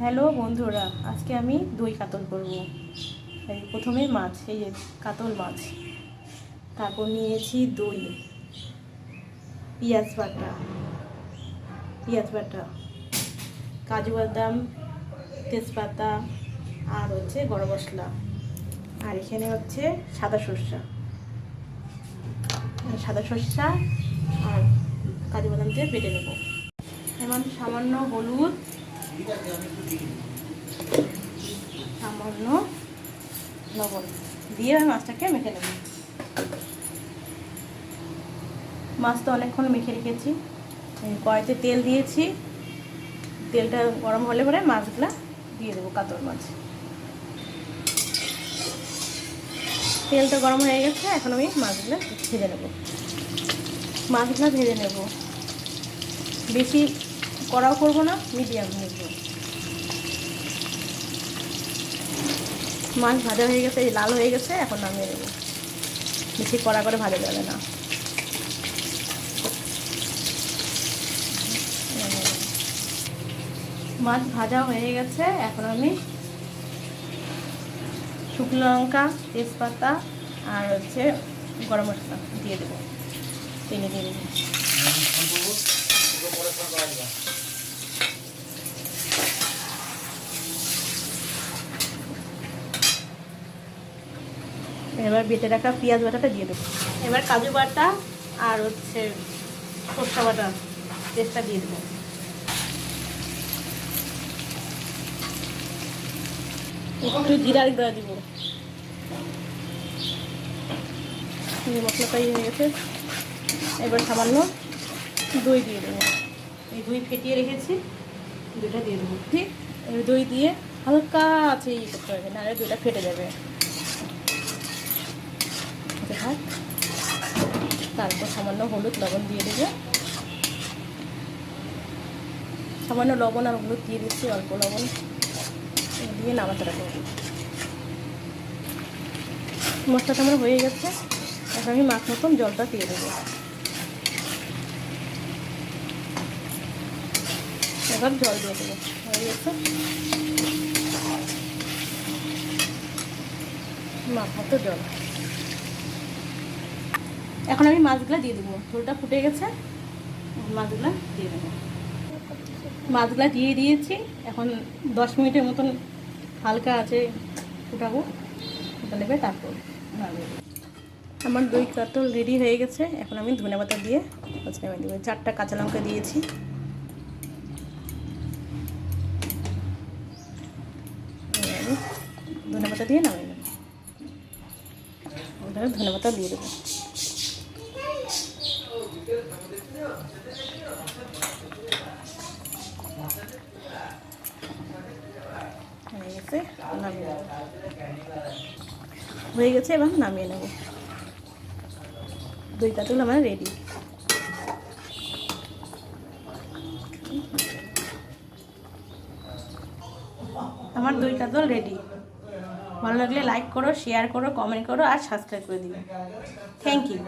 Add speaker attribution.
Speaker 1: Hello বন্ধুরা, আজকে আমি দই কাতল করব। এই প্রথমে মাছ, এই যে কাতল মাছ, তারপর নিয়েছি দই, পেঁয়াজ বাটা, কাজু বাদাম, তেজপাতা, আর হচ্ছে গরম মশলা, আর এখানে হচ্ছে সাদা সর্ষা আর কাজু বাদাম দিয়ে বেটে নেব। এমন সামান্য হলুদ, সামান্য লবণ দিয়ে আমি মাছটাকে মেখে নেব। মাছটা অনেকক্ষণ মেখে রেখেছি। কড়াইতে তেল দিয়েছি, তেলটা গরম হলে পরে মাছগুলো দিয়ে দেবো, কাতল মাছ। তেলটা গরম হয়ে গেছে, এখন আমি মাছগুলো ভেজে নেব। বেশি কড়াও করবো না, মিডিয়াম নেব। মাছ ভাজা হয়ে গেছে, লাল হয়ে গেছে, এখন নামিয়ে নেব। বেশি কড়া করে ভাজা যাবে না। মাছ ভাজা হয়ে গেছে, এখন আমি শুকনো লঙ্কা, তেজপাতা আর হচ্ছে গরম মশলা দিয়ে দেবো, তেলে দিয়ে দেবো। এবার বেটে রাখা পেঁয়াজ বাটাটা দিয়ে দেবো। এবার কাজু বাটা আর হচ্ছে সরষা বাটা পেস্টটা দিয়ে দেবো। একটু জিরার গুঁড়া দিব। মশলাটা হয়ে গেছে, এবার সামান্য দই দিয়ে দেবো। এই দই ফেটিয়ে রেখেছি, দইটা দিয়ে দেবো। ঠিক, এই দই দিয়ে হালকা আছে করতে হবে, নাহলে দইটা ফেটে যাবে। তারপর সামান্য হলুদ লবণ দিয়ে দেবে। সামান্য লবণ আর হলুদ দিয়ে দিচ্ছি, অল্প লবণ দিয়ে নাড়াচাড়া করে দেবো। মশলাটা আমার হয়ে গেছে, এখন আমি মাছ মতন জলটা দিয়ে দেবো। এবার জল দিয়ে দেবো, হয়ে গেছে মাছ মতো জল। এখন আমি মাছগুলো দিয়ে দেবো, ঝোলটা ফুটে গেছে, মাছগুলো দিয়ে দেবো। মাছগুলো দিয়ে দিয়েছি, এখন 10 মিনিটের মতন হালকা আছে ফুটাবো, নেবে তারপর আমার দই কাতল রেডি হয়ে গেছে। এখন আমি ধনেপাতা দিয়ে নামিয়ে দেবো। 4টা কাঁচা লঙ্কা দিয়েছি, ধনেপাতা দিয়ে নামিয়ে নেব। ধনেপাতা দিয়ে দেবো। হয়ে গেছে, এবার নামিয়ে নেব। দই কাতল আমার রেডি। আমার দই কাতল রেডি। ভালো লাগলে লাইক করো, শেয়ার করো, কমেন্ট করো আর সাবস্ক্রাইব করে দিবে। Thank you.